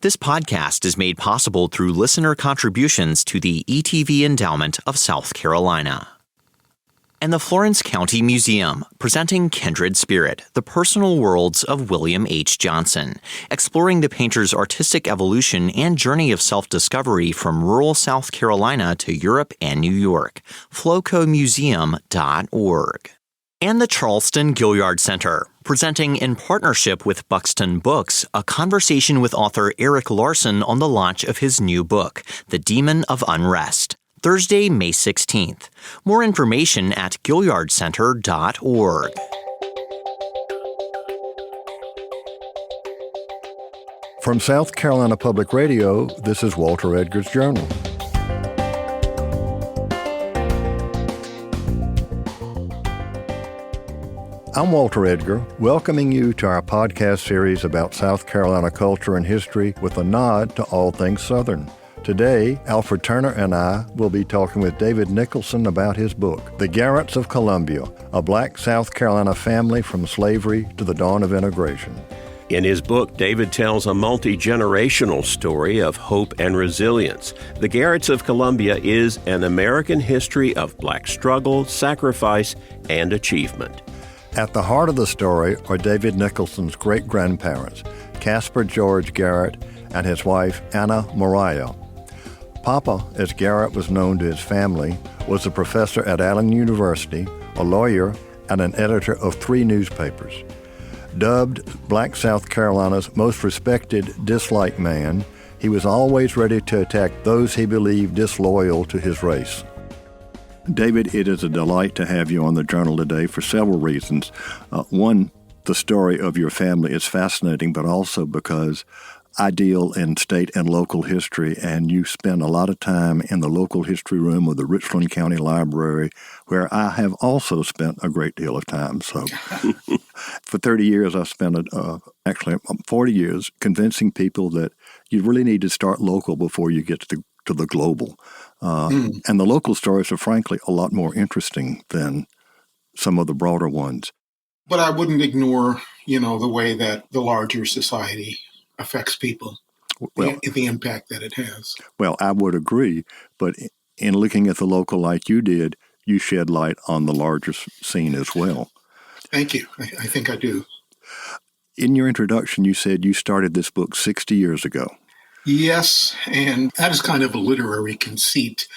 This podcast is made possible through listener contributions to the ETV Endowment of South Carolina. And the Florence County Museum, presenting Kindred Spirit, the personal worlds of William H. Johnson, exploring the painter's artistic evolution and journey of self-discovery from rural South Carolina to Europe and New York. flocomuseum.org. And the Charleston Gilliard Center, presenting in partnership with Buxton Books, a conversation with author Eric Larson on the launch of his new book, The Demon of Unrest, Thursday, May 16th. More information at gilliardcenter.org. From South Carolina Public Radio, this is Walter Edgar's Journal. I'm Walter Edgar, welcoming you to our podcast series about South Carolina culture and history with a nod to all things Southern. Today, Alfred Turner and I will be talking with David Nicholson about his book, The Garretts of Columbia, a Black South Carolina family from slavery to the dawn of integration. In his book, David tells a multi-generational story of hope and resilience. The Garretts of Columbia is an American history of Black struggle, sacrifice, and achievement. At the heart of the story are David Nicholson's great-grandparents, Casper George Garrett and his wife, Anna Moriah. Papa, as Garrett was known to his family, was a professor at Allen University, a lawyer, and an editor of 3 newspapers. Dubbed Black South Carolina's most respected, disliked man, he was always ready to attack those he believed disloyal to his race. David, it is a delight to have you on the Journal today for several reasons. One, the story of your family is fascinating, but also because I deal in state and local history, and you spend a lot of time in the local history room of the Richland County Library, where I have also spent a great deal of time. So for 30 years, I've spent, actually 40 years, convincing people that you really need to start local before you get to the global. And the local stories are, frankly, a lot more interesting than some of the broader ones. But I wouldn't ignore, the way that the larger society affects people, the impact that it has. Well, I would agree, but in looking at the local like you did, you shed light on the larger scene as well. Thank you. I think I do. In your introduction, you said you started this book 60 years ago. Yes, and that is kind of a literary conceit.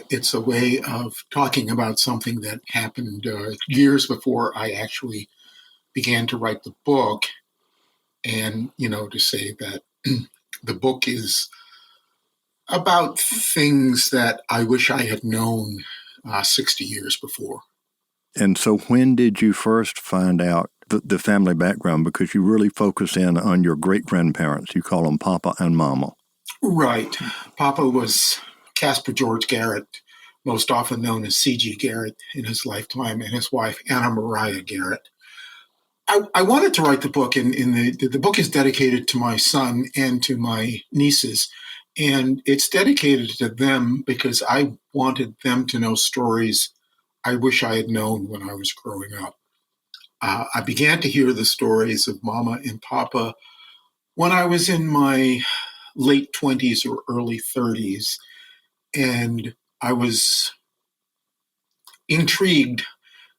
It's a way of talking about something that happened years before I actually began to write the book. And, to say that the book is about things that I wish I had known 60 years before. And so when did you first find out the family background? Because you really focus in on your great-grandparents. You call them Papa and Mama. Right. Papa was Casper George Garrett, most often known as C.G. Garrett in his lifetime, and his wife, Anna Moriah Garrett. I wanted to write the book, and the book is dedicated to my son and to my nieces, and it's dedicated to them because I wanted them to know stories I wish I had known when I was growing up. I began to hear the stories of Mama and Papa when I was in my late 20s or early 30s, and I was intrigued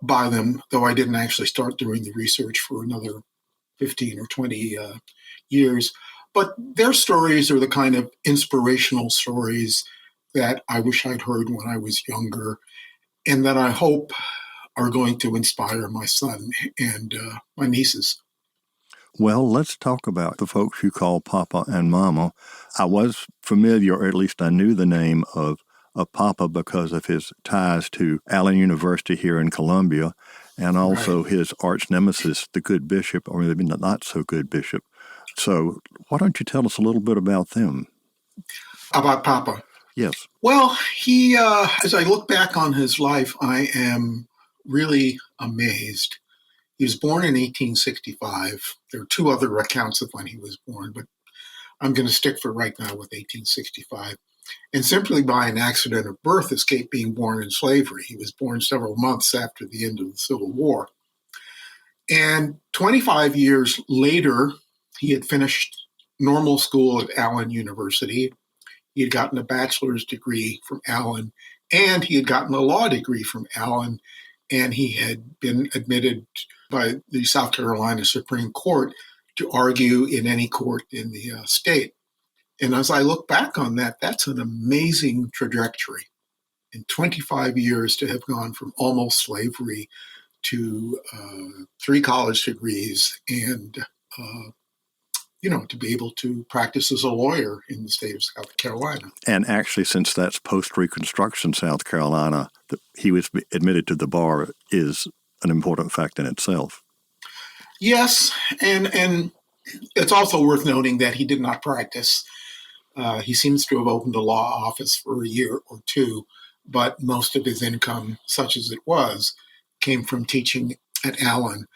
by them, though I didn't actually start doing the research for another 15 or 20 years. But their stories are the kind of inspirational stories that I wish I'd heard when I was younger, and that I hope are going to inspire my son and my nieces. Well, let's talk about the folks you call Papa and Mama. I was familiar, or at least I knew the name of Papa because of his ties to Allen University here in Columbia, and also his arch nemesis, the good bishop, or maybe not so good bishop. So why don't you tell us a little bit about them? About Papa? Yes. Well, he, as I look back on his life, I am really amazed. He was born in 1865. There are 2 other accounts of when he was born, but I'm going to stick for right now with 1865. And simply by an accident of birth escaped being born in slavery. He was born several months after the end of the Civil War. And 25 years later, he had finished normal school at Allen University. He had gotten a bachelor's degree from Allen, and he had gotten a law degree from Allen, and he had been admitted by the South Carolina Supreme Court to argue in any court in the state. And as I look back on that, that's an amazing trajectory. In 25 years to have gone from almost slavery to 3 college degrees and to be able to practice as a lawyer in the state of South Carolina. And actually, since that's post-Reconstruction South Carolina, he was admitted to the bar is an important fact in itself. Yes, and it's also worth noting that he did not practice. He seems to have opened a law office for a year or two, but most of his income, such as it was, came from teaching at Allen.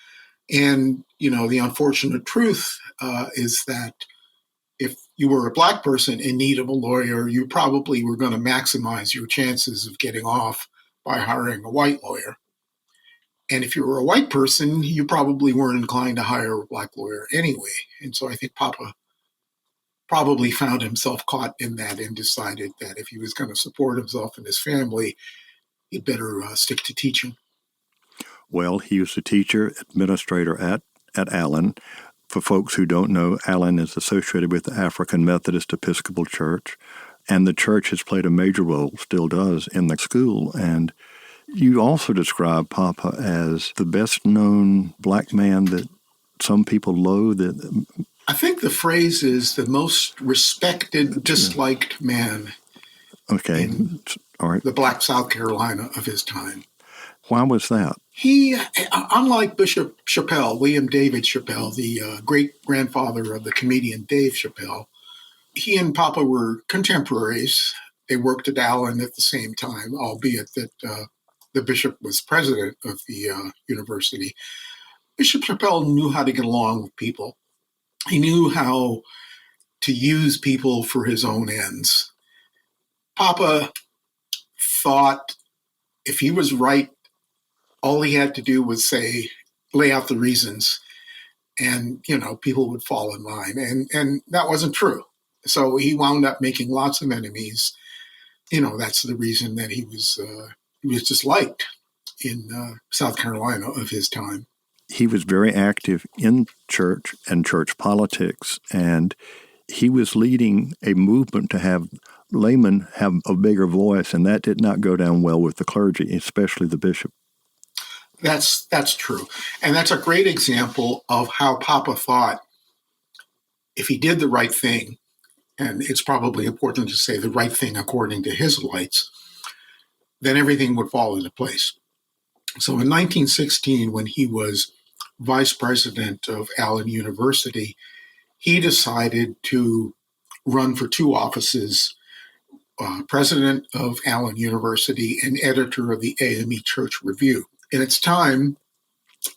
And, the unfortunate truth is that if you were a Black person in need of a lawyer, you probably were going to maximize your chances of getting off by hiring a white lawyer. And if you were a white person, you probably weren't inclined to hire a Black lawyer anyway. And so I think Papa probably found himself caught in that and decided that if he was going to support himself and his family, he'd better stick to teaching. Well, he was a teacher, administrator at Allen. For folks who don't know, Allen is associated with the African Methodist Episcopal Church, and the church has played a major role, still does, in the school. And you also describe Papa as the best-known Black man that some people loathe. I think the phrase is the most respected, disliked man in all right. the Black South Carolina of his time. Why was that? He, unlike Bishop Chappelle, William David Chappelle, the great-grandfather of the comedian Dave Chappelle, he and Papa were contemporaries. They worked at Allen at the same time, albeit that the bishop was president of the university. Bishop Chappelle knew how to get along with people. He knew how to use people for his own ends. Papa thought if he was right, all he had to do was lay out the reasons, and, people would fall in line. And that wasn't true. So he wound up making lots of enemies. That's the reason that he was disliked in South Carolina of his time. He was very active in church and church politics, and he was leading a movement to have laymen have a bigger voice, and that did not go down well with the clergy, especially the bishop. That's true. And that's a great example of how Papa thought if he did the right thing, and it's probably important to say the right thing according to his lights, then everything would fall into place. So in 1916, when he was vice president of Allen University, he decided to run for 2 offices, president of Allen University and editor of the AME Church Review. In its time,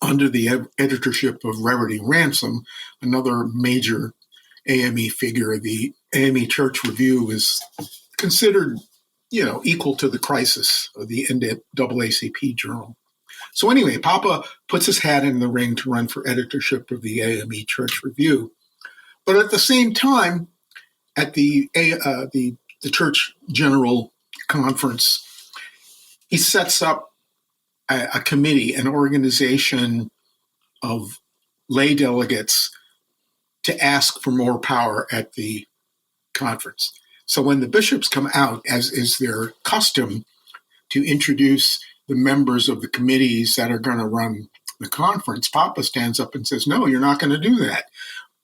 under the editorship of Reverdy Ransom, another major AME figure, the AME Church Review is considered, equal to the Crisis of the NAACP Journal. So anyway, Papa puts his hat in the ring to run for editorship of the AME Church Review. But at the same time, at the Church General Conference, he sets up a committee, an organization of lay delegates to ask for more power at the conference. So when the bishops come out, as is their custom, to introduce the members of the committees that are going to run the conference, Papa stands up and says, "No, you're not going to do that.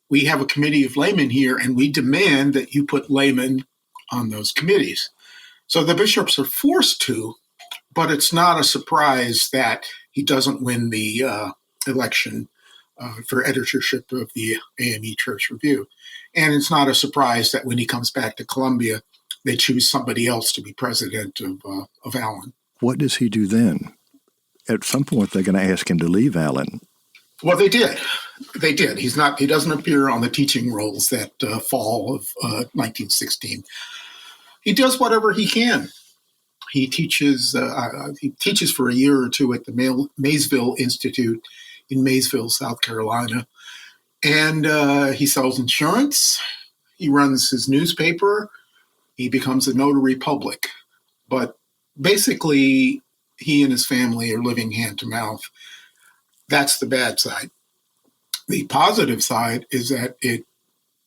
We have a committee of laymen here, and we demand that you put laymen on those committees." So the bishops are forced to, but it's not a surprise that he doesn't win the election for editorship of the AME Church Review. And it's not a surprise that when he comes back to Columbia, they choose somebody else to be president of Allen. What does he do then? At some point, they're going to ask him to leave Allen. Well, they did. They did. He doesn't appear on the teaching rolls that fall of 1916. He does whatever he can. He teaches for a year or two at the Maysville Institute in Maysville, South Carolina. And he sells insurance. He runs his newspaper. He becomes a notary public. But basically, he and his family are living hand to mouth. That's the bad side. The positive side is that it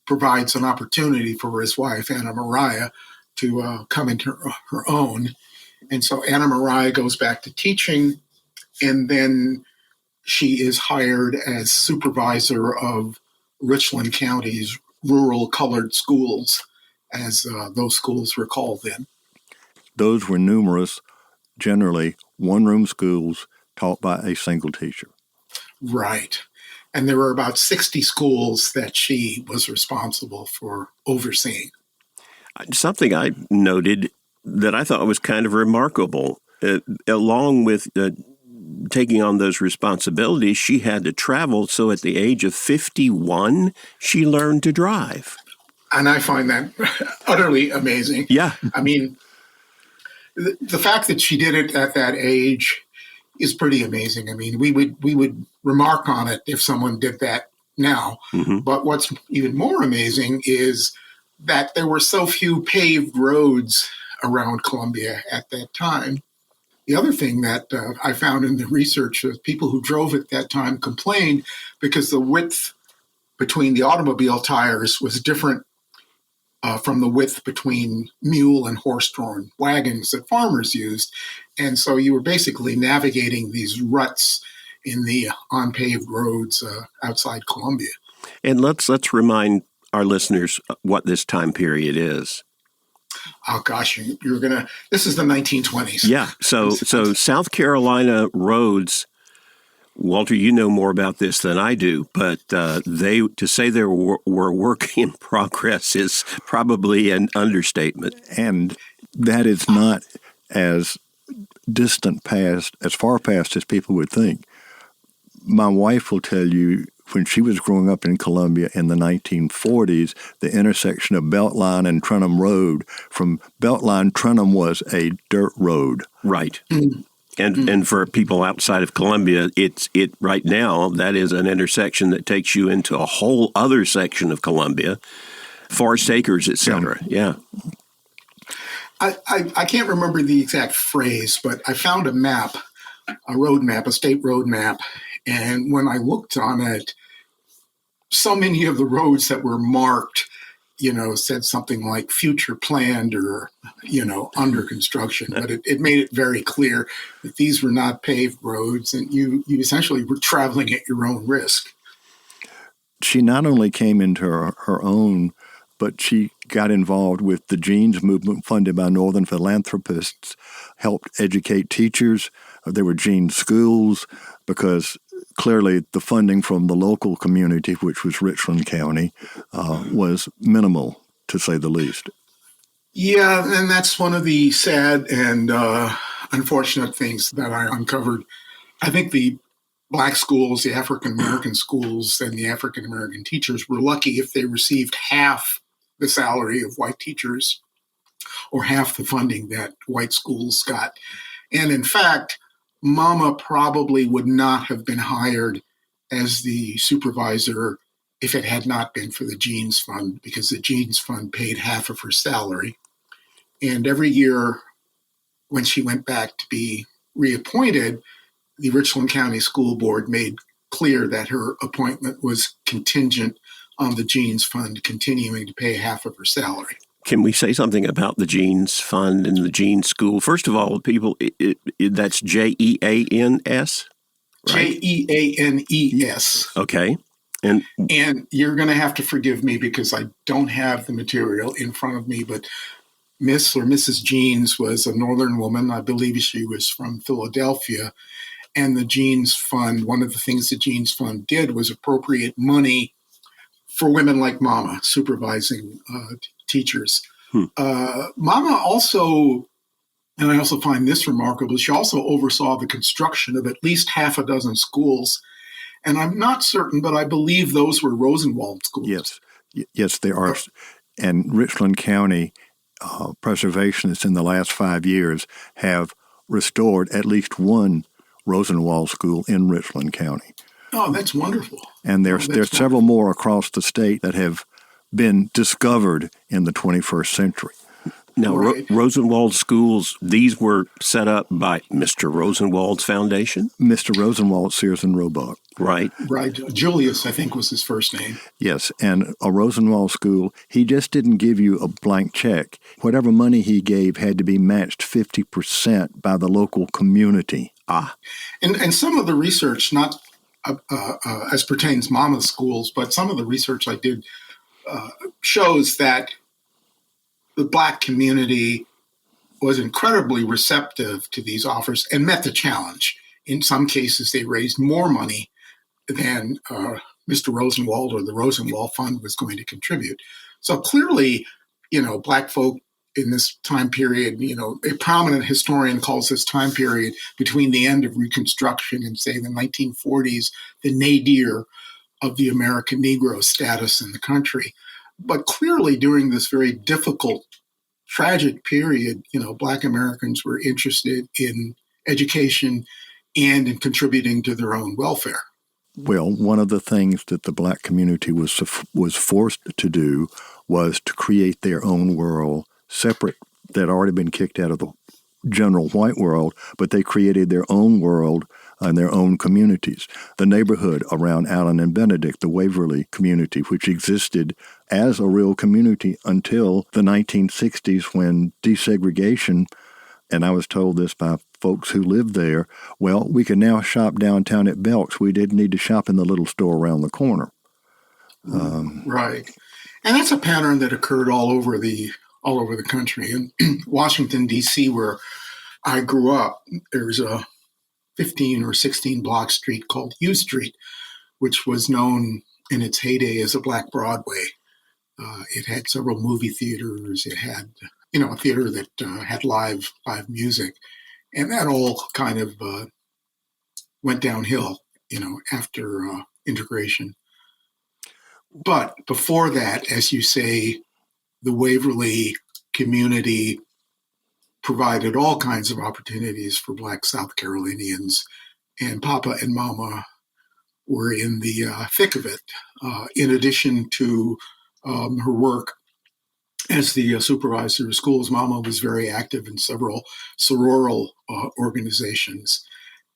provides an opportunity for his wife, Anna Maria, to come into her own. And so Anna Maria goes back to teaching, and then she is hired as supervisor of Richland County's rural colored schools, as those schools were called then. Those were numerous, generally one-room schools taught by a single teacher. Right. And there were about 60 schools that she was responsible for overseeing. Something I noted that I thought was kind of remarkable, along with taking on those responsibilities, she had to travel. So at the age of 51, she learned to drive. And I find that utterly amazing. Yeah. I mean, the fact that she did it at that age is pretty amazing. I mean, we would remark on it if someone did that now. Mm-hmm. But what's even more amazing is that there were so few paved roads around Columbia at that time. The other thing that I found in the research is people who drove at that time complained because the width between the automobile tires was different from the width between mule and horse-drawn wagons that farmers used. And so you were basically navigating these ruts in the unpaved roads outside Columbia. And let's remind our listeners what this time period is. Oh, gosh, this is the 1920s. Yeah, so South Carolina roads, Walter, you know more about this than I do, but to say they were work in progress is probably an understatement. And that is not as distant past, as far past as people would think. My wife will tell you, when she was growing up in Columbia in the 1940s, the intersection of Beltline and Trenholm Road, from Beltline, Trenholm was a dirt road. Right. Mm-hmm. And for people outside of Columbia, it right now, that is an intersection that takes you into a whole other section of Columbia, Forest Acres, et cetera. Yeah. I can't remember the exact phrase, but I found a map, a state road map. And when I looked on it, so many of the roads that were marked, said something like future planned or, under construction. But it made it very clear that these were not paved roads, and you essentially were traveling at your own risk. She not only came into her own, but she got involved with the Jeans movement funded by Northern philanthropists, helped educate teachers. There were Jeans schools because clearly the funding from the local community, which was Richland County, was minimal, to say the least. Yeah, and that's one of the sad and unfortunate things that I uncovered. I think the Black schools, the African-American schools, and the African-American teachers were lucky if they received half the salary of white teachers or half the funding that white schools got. And in fact, Mama probably would not have been hired as the supervisor if it had not been for the Jeans Fund, because the Jeans Fund paid half of her salary. And every year when she went back to be reappointed, the Richland County School Board made clear that her appointment was contingent on the Jeans Fund continuing to pay half of her salary. Can we say something about the Jeans Fund and the Jeans School? First of all, people, that's Jeans, right? Jeanes. Okay. And you're going to have to forgive me because I don't have the material in front of me, but Miss or Mrs. Jeans was a Northern woman. I believe she was from Philadelphia. And the Jeans Fund, one of the things the Jeans Fund did was appropriate money for women like Mama, supervising teachers. Mama also, and I also find this remarkable, she also oversaw the construction of at least half a dozen schools. And I'm not certain, but I believe those were Rosenwald schools. Yes, they are. And Richland County preservationists in the last 5 years have restored at least one Rosenwald school in Richland County. Oh, that's wonderful. And there's several more across the state that have been discovered in the 21st century. Now, Right. Rosenwald schools, these were set up by Mr. Rosenwald's foundation? Mr. Rosenwald, Sears and Roebuck. Right. Right. Julius, I think, was his first name. Yes, and a Rosenwald school, he just didn't give you a blank check. Whatever money he gave had to be matched 50% by the local community. And some of the research, not as pertains Mama's schools, but some of the research I did shows that the Black community was incredibly receptive to these offers and met the challenge. In some cases, they raised more money than Mr. Rosenwald or the Rosenwald Fund was going to contribute. So clearly, Black folk in this time period, a prominent historian calls this time period between the end of Reconstruction and, say, the 1940s, the nadir of the American Negro status in the country. But clearly, during this very difficult, tragic period, Black Americans were interested in education and in contributing to their own welfare. Well, one of the things that the Black community was forced to do was to create their own world, separate. They'd already been kicked out of the general white world, but they created their own world and their own communities. The neighborhood around Allen and Benedict, the Waverly community, which existed as a real community until the 1960s when desegregation, and I was told this by folks who lived there, well, we can now shop downtown at Belk's. We didn't need to shop in the little store around the corner. Right. And that's a pattern that occurred all over the country. In Washington, D.C., where I grew up, there's a 15 or 16 block street called U Street, which was known in its heyday as a Black Broadway. It had several movie theaters. It had, a theater that had live music. And that all kind of went downhill, after integration. But before that, as you say, the Waverly community provided all kinds of opportunities for Black South Carolinians, and Papa and Mama were in the thick of it. In addition to her work as the supervisor of schools, Mama was very active in several sororal organizations.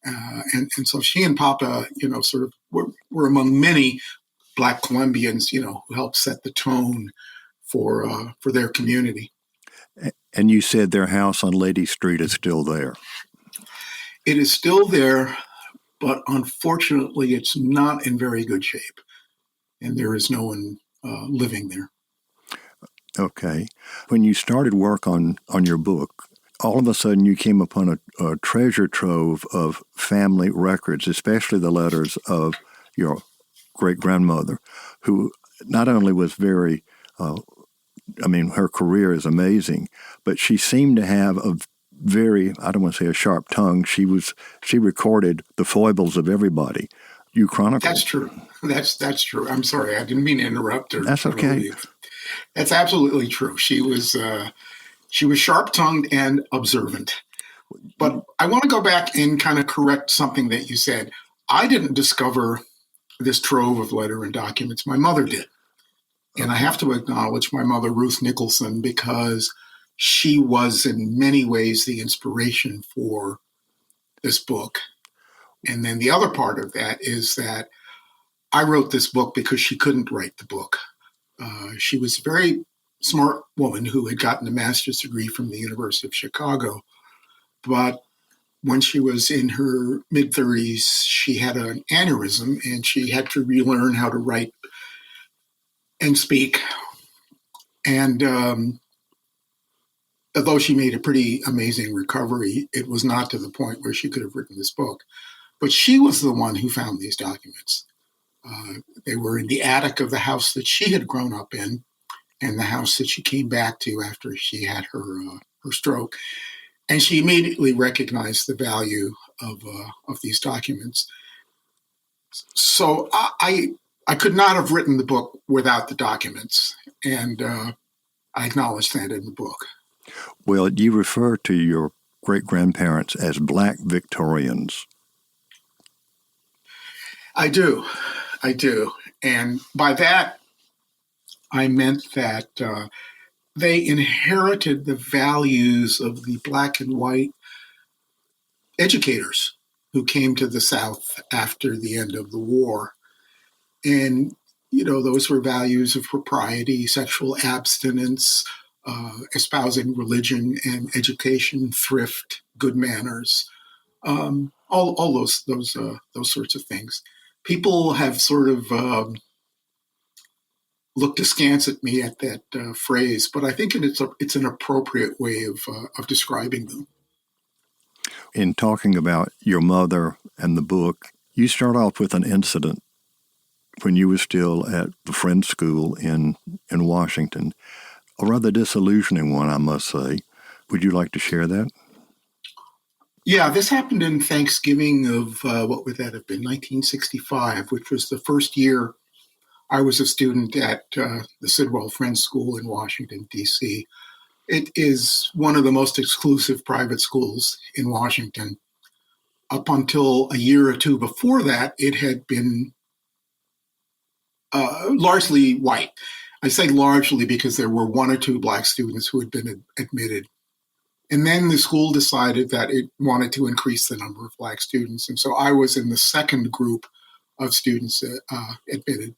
And so she and Papa, sort of were among many Black Columbians, who helped set the tone for their community. And you said their house on Lady Street is still there. It is still there, but unfortunately, it's not in very good shape, and there is no one living there. Okay. When you started work on your book, all of a sudden you came upon a treasure trove of family records, especially the letters of your great-grandmother, who not only was very, her career is amazing, but she seemed to have a very, I don't want to say a sharp tongue. She recorded the foibles of everybody. You chronicled. That's true. That's true. I'm sorry. I didn't mean to interrupt her. That's okay. That's absolutely true. She was sharp-tongued and observant. But I want to go back and kind of correct something that you said. I didn't discover this trove of letter and documents. My mother did. And I have to acknowledge my mother, Ruth Nicholson, because she was in many ways the inspiration for this book. And then the other part of that is that I wrote this book because she couldn't write the book. She was a very smart woman who had gotten a master's degree from the University of Chicago. But when she was in her mid-30s, she had an aneurysm and she had to relearn how to write and speak. And although she made a pretty amazing recovery, it was not to the point where she could have written this book. But she was the one who found these documents. They were in the attic of the house that she had grown up in and the house that she came back to after she had her stroke. And she immediately recognized the value of these documents. So I could not have written the book without the documents, and I acknowledge that in the book. Well, you refer to your great-grandparents as Black Victorians. I do. I do. And by that, I meant that they inherited the values of the black and white educators who came to the South after the end of the war. And, those were values of propriety, sexual abstinence, espousing religion and education, thrift, good manners, all those sorts of things. People have sort of looked askance at me at that phrase, but I think it's an appropriate way of describing them. In talking about your mother and the book, you start off with an incident when you were still at the Friends School in Washington, a rather disillusioning one, I must say. Would you like to share that? Yeah, this happened in Thanksgiving of, what would that have been, 1965, which was the first year I was a student at the Sidwell Friends School in Washington, D.C. It is one of the most exclusive private schools in Washington. Up until a year or two before that, it had been largely white. I say largely because there were one or two black students who had been admitted. And then the school decided that it wanted to increase the number of black students. And so I was in the second group of students admitted.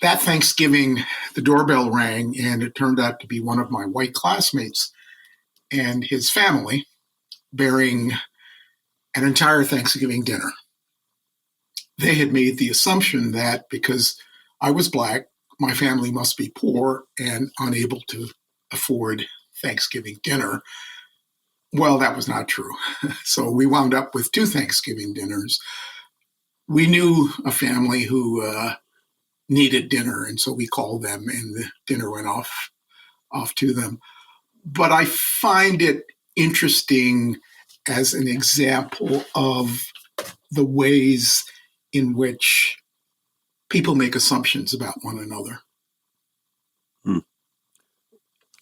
That Thanksgiving, the doorbell rang, and it turned out to be one of my white classmates and his family bearing an entire Thanksgiving dinner. They had made the assumption that because I was black, my family must be poor and unable to afford Thanksgiving dinner. Well, that was not true. So we wound up with two Thanksgiving dinners. We knew a family who needed dinner, and so we called them, and the dinner went off to them. But I find it interesting as an example of the ways in which people make assumptions about one another.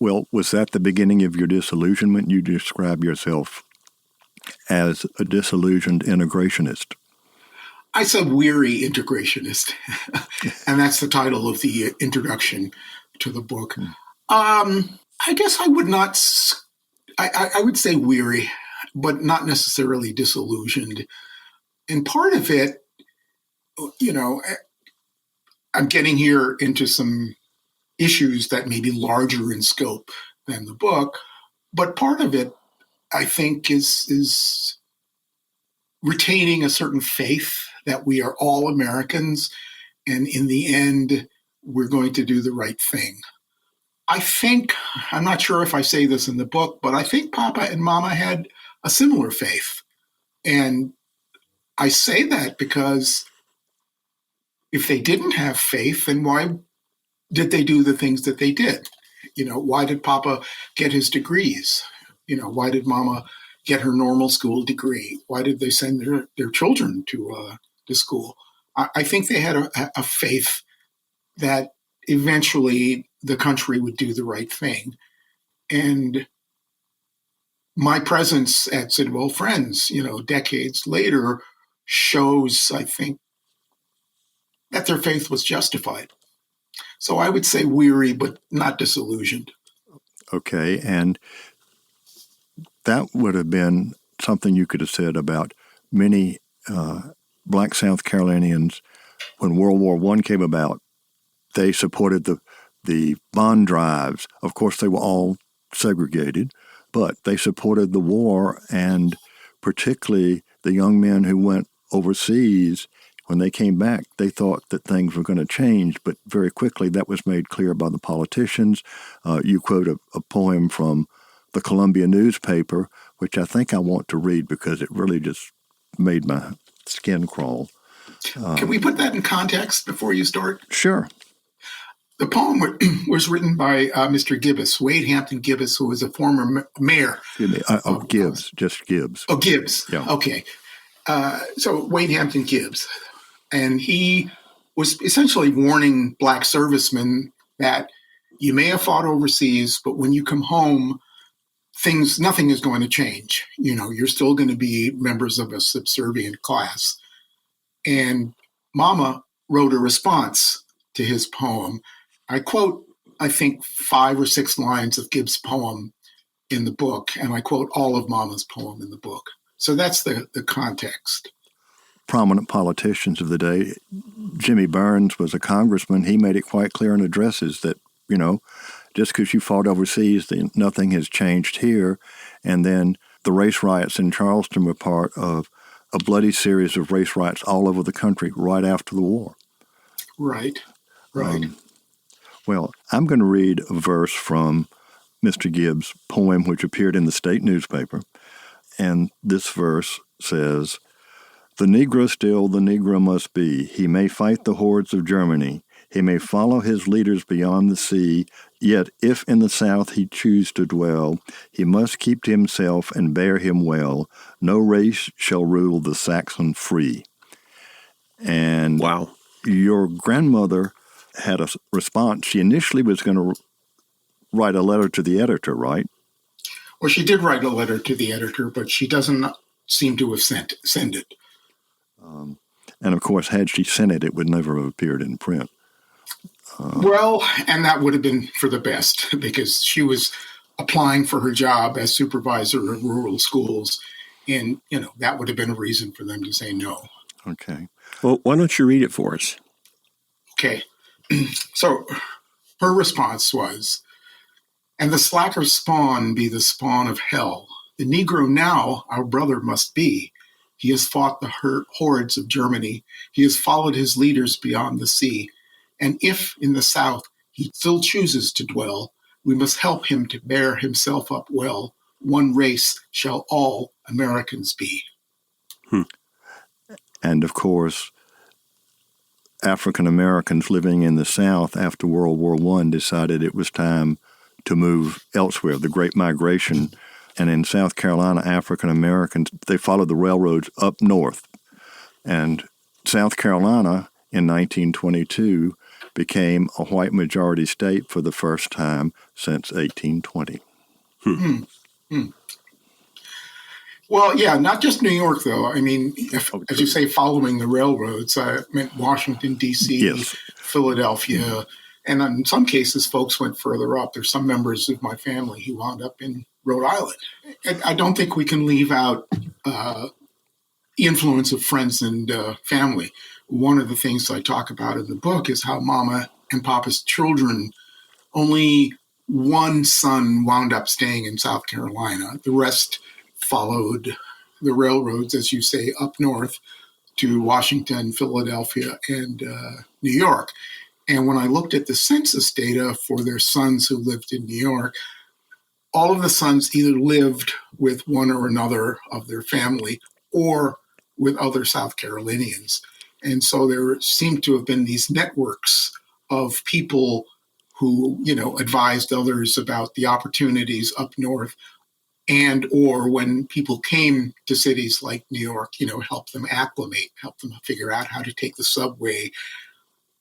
Well, was that the beginning of your disillusionment? You describe yourself as a disillusioned integrationist. I said weary integrationist, and that's the title of the introduction to the book. I guess I would not, I would say weary, but not necessarily disillusioned. And part of it, I'm getting here into some issues that may be larger in scope than the book, but part of it, I think, is retaining a certain faith that we are all Americans, and in the end, we're going to do the right thing. I think, I'm not sure if I say this in the book, but I think Papa and Mama had a similar faith. And I say that because if they didn't have faith, then why did they do the things that they did? Why did Papa get his degrees? Why did Mama get her normal school degree? Why did they send their children to school? I think they had a faith that eventually the country would do the right thing. And my presence at Sidwell Friends, decades later, shows, I think, that their faith was justified. So I would say weary, but not disillusioned. Okay, and that would have been something you could have said about many black South Carolinians when World War I came about. They supported the bond drives. Of course, they were all segregated, but they supported the war, and particularly the young men who went overseas. When they came back, they thought that things were going to change, but very quickly that was made clear by the politicians. You quote a poem from the Columbia newspaper, which I think I want to read because it really just made my skin crawl. Can we put that in context before you start? Sure. The poem was written by Mr. Gibbs, Wade Hampton Gibbs, who was a former mayor. Excuse me. Gibbs, just Gibbs. Oh, Gibbs. Yeah. Okay. So Wade Hampton Gibbs. And he was essentially warning black servicemen that you may have fought overseas, but when you come home, nothing is going to change. You're still going to be members of a subservient class. And Mama wrote a response to his poem. I quote, I think, 5 or 6 lines of Gibbs' poem in the book, and I quote all of Mama's poem in the book. So that's the context. Prominent politicians of the day, Jimmy Burns was a congressman. He made it quite clear in addresses that, just because you fought overseas, nothing has changed here. And then the race riots in Charleston were part of a right series of race riots all over the country right after the war. Right. Well, I'm going to read a verse from Mr. Gibbs' poem, which appeared in the state newspaper. And this verse says, "The Negro still the Negro must be. He may fight the hordes of Germany. He may follow his leaders beyond the sea. Yet if in the South he choose to dwell, he must keep to himself and bear him well. No race shall rule the Saxon free." And wow. Your grandmother had a response. She initially was going to write a letter to the editor, right? Well, she did write a letter to the editor, but she doesn't seem to have sent it. And of course, had she sent it, it would never have appeared in print. Well, and that would have been for the best, because she was applying for her job as supervisor of rural schools. And, that would have been a reason for them to say no. Okay. Well, why don't you read it for us? Okay. So her response was, "And the slacker's spawn be the spawn of hell. The Negro now our brother must be. He has fought the hordes of Germany. He has followed his leaders beyond the sea. And if in the South he still chooses to dwell, we must help him to bear himself up well. One race shall all Americans be." And of course, African Americans living in the South after World War I decided it was time to move elsewhere, the Great Migration. And in South Carolina, African Americans, they followed the railroads up north. And South Carolina in 1922 became a white majority state for the first time since 1820. Well, yeah, not just New York, though. I mean, as you say, following the railroads, I meant Washington, D.C., Yes. Philadelphia, and in some cases, folks went further up. There's some members of my family who wound up in Rhode Island. I don't think we can leave out the influence of friends and family. One of the things I talk about in the book is how Mama and Papa's children, only one son wound up staying in South Carolina. The rest followed the railroads, as you say, up north to Washington, Philadelphia, and New York. And when I looked at the census data for their sons who lived in New York, all of the sons either lived with one or another of their family or with other South Carolinians. And so there seemed to have been these networks of people who, advised others about the opportunities up north, and or when people came to cities like New York, help them acclimate, help them figure out how to take the subway,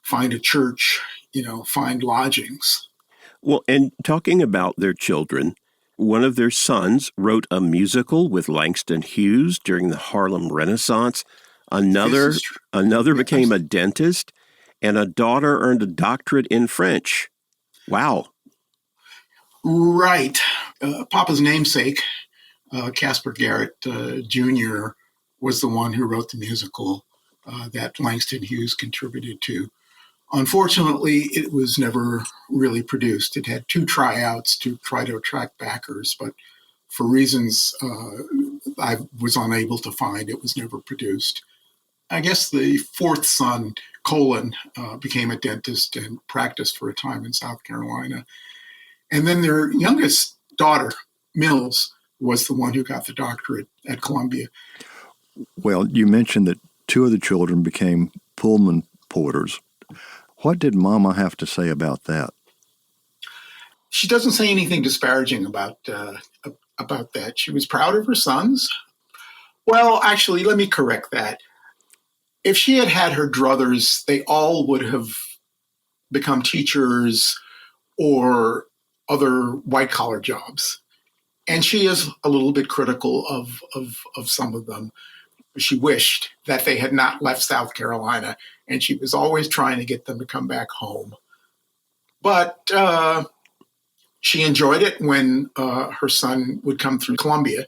find a church, find lodgings. Well, and talking about their children, one of their sons wrote a musical with Langston Hughes during the Harlem Renaissance. Another became a dentist, and a daughter earned a doctorate in French. Wow. Right. Papa's namesake, Casper Garrett Jr., was the one who wrote the musical that Langston Hughes contributed to. Unfortunately, it was never really produced. It had 2 tryouts to try to attract backers, but for reasons I was unable to find, it was never produced. I guess the 4th son, Colin, became a dentist and practiced for a time in South Carolina. And then their youngest daughter, Mills, was the one who got the doctorate at Columbia. Well, you mentioned that 2 of the children became Pullman porters. What did Mama have to say about that? She doesn't say anything disparaging about that. She was proud of her sons. Well, actually, let me correct that. If she had had her druthers, they all would have become teachers or other white-collar jobs. And she is a little bit critical of some of them. She wished that they had not left South Carolina, and she was always trying to get them to come back home. But she enjoyed it when her son would come through Columbia,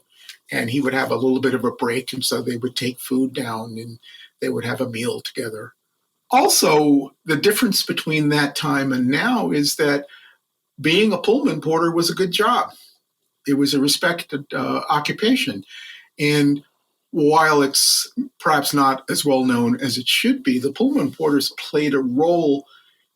and he would have a little bit of a break, and so they would take food down and they would have a meal together. Also, the difference between that time and now is that being a Pullman porter was a good job. It was a respected occupation. And while it's perhaps not as well known as it should be, the Pullman porters played a role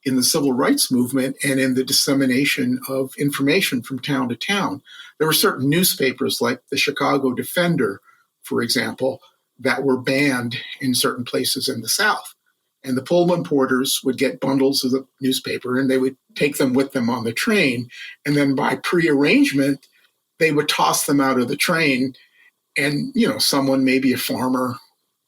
in the civil rights movement and in the dissemination of information from town to town. There were certain newspapers like the Chicago Defender, for example, that were banned in certain places in the South. And the Pullman porters would get bundles of the newspaper and they would take them with them on the train. And then by prearrangement, they would toss them out of the train. And, someone, maybe a farmer,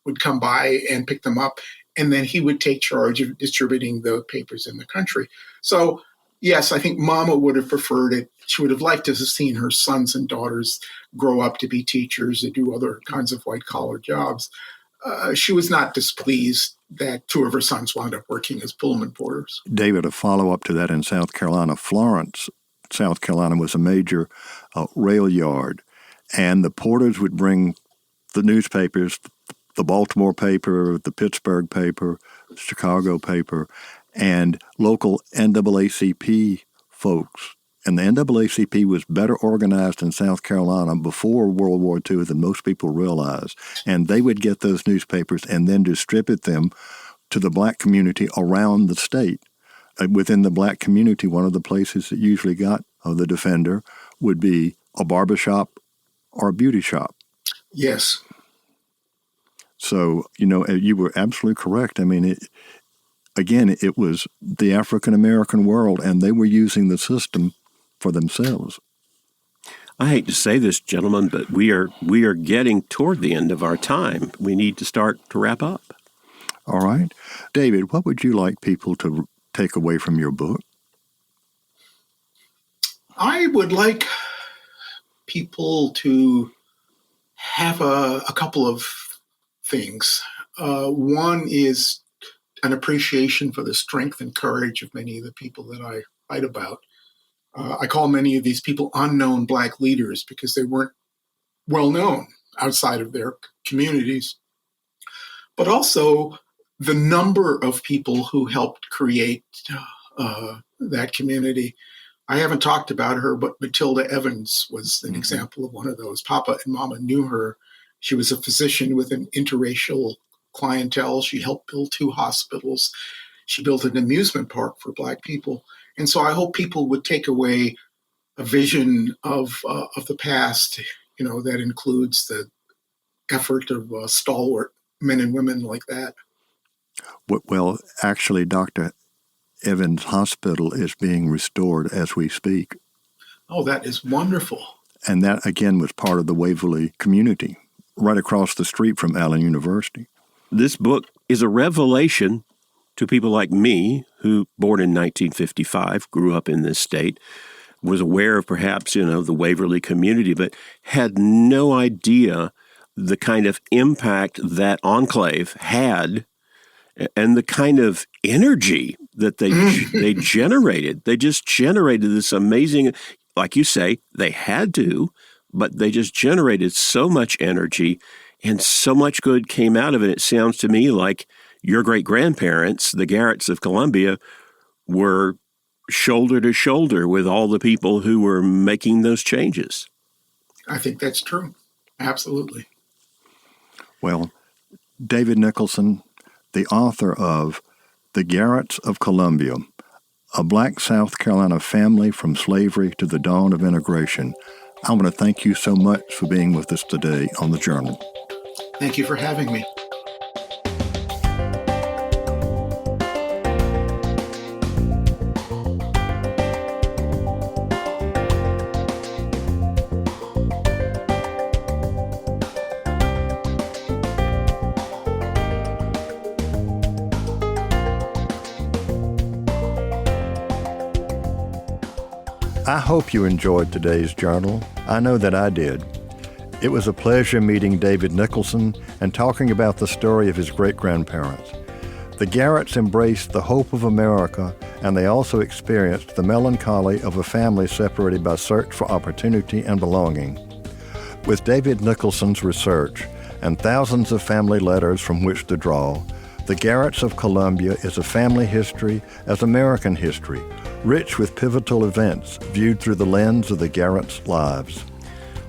would come by and pick them up. And then he would take charge of distributing the papers in the country. So, yes, I think Mama would have preferred it. She would have liked to have seen her sons and daughters grow up to be teachers and do other kinds of white-collar jobs. She was not displeased that two of her sons wound up working as Pullman porters. David, a follow-up to that in South Carolina, Florence, South Carolina was a major rail yard, and the porters would bring the newspapers, the Baltimore paper, the Pittsburgh paper, Chicago paper, and local NAACP folks. And the NAACP was better organized in South Carolina before World War II than most people realize. And they would get those newspapers and then distribute them to the black community around the state. Within the black community, one of the places that usually got the Defender would be a barbershop or a beauty shop. Yes. So, you were absolutely correct. I mean, it was the African-American world, and they were using the system for themselves. I hate to say this, gentlemen, but we are getting toward the end of our time. We need to start to wrap up. All right. David, what would you like people to take away from your book? I would like people to have a couple of things. One is an appreciation for the strength and courage of many of the people that I write about. I call many of these people unknown black leaders because they weren't well known outside of their communities, but also the number of people who helped create that community. I haven't talked about her, but Matilda Evans was an example of one of those. Papa and Mama knew her. She was a physician with an interracial clientele. She helped build 2 hospitals. She built an amusement park for black people. And so I hope people would take away a vision of the past, that includes the effort of stalwart men and women like that. Well, actually, Dr. Evans Hospital is being restored as we speak. Oh, that is wonderful. And that, again, was part of the Waverly community, right across the street from Allen University. This book is a revelation to people like me, who, born in 1955, grew up in this state, was aware of perhaps, the Waverly community, but had no idea the kind of impact that enclave had and the kind of energy that they generated. They just generated this amazing, like you say, they had to, but they just generated so much energy and so much good came out of it. It sounds to me like your great-grandparents, the Garretts of Columbia, were shoulder to shoulder with all the people who were making those changes. I think that's true. Absolutely. Well, David Nicholson, the author of The Garretts of Columbia, A Black South Carolina Family from Slavery to the Dawn of Integration. I want to thank you so much for being with us today on The Journal. Thank you for having me. I hope you enjoyed today's journal. I know that I did. It was a pleasure meeting David Nicholson and talking about the story of his great-grandparents. The Garretts embraced the hope of America, and they also experienced the melancholy of a family separated by search for opportunity and belonging. With David Nicholson's research and thousands of family letters from which to draw, the Garretts of Columbia is a family history as American history, rich with pivotal events viewed through the lens of the Garretts' lives.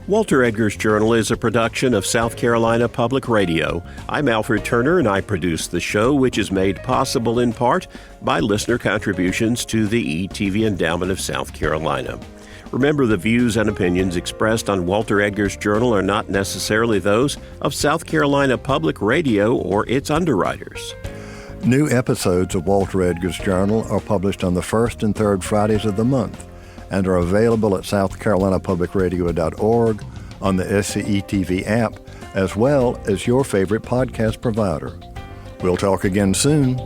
Walter Edgar's Journal is a production of South Carolina Public Radio. I'm Alfred Turner, and I produce the show, which is made possible in part by listener contributions to the ETV Endowment of South Carolina. Remember, the views and opinions expressed on Walter Edgar's Journal are not necessarily those of South Carolina Public Radio or its underwriters. New episodes of Walter Edgar's Journal are published on the first and third Fridays of the month and are available at southcarolinapublicradio.org, on the SCETV app, as well as your favorite podcast provider. We'll talk again soon.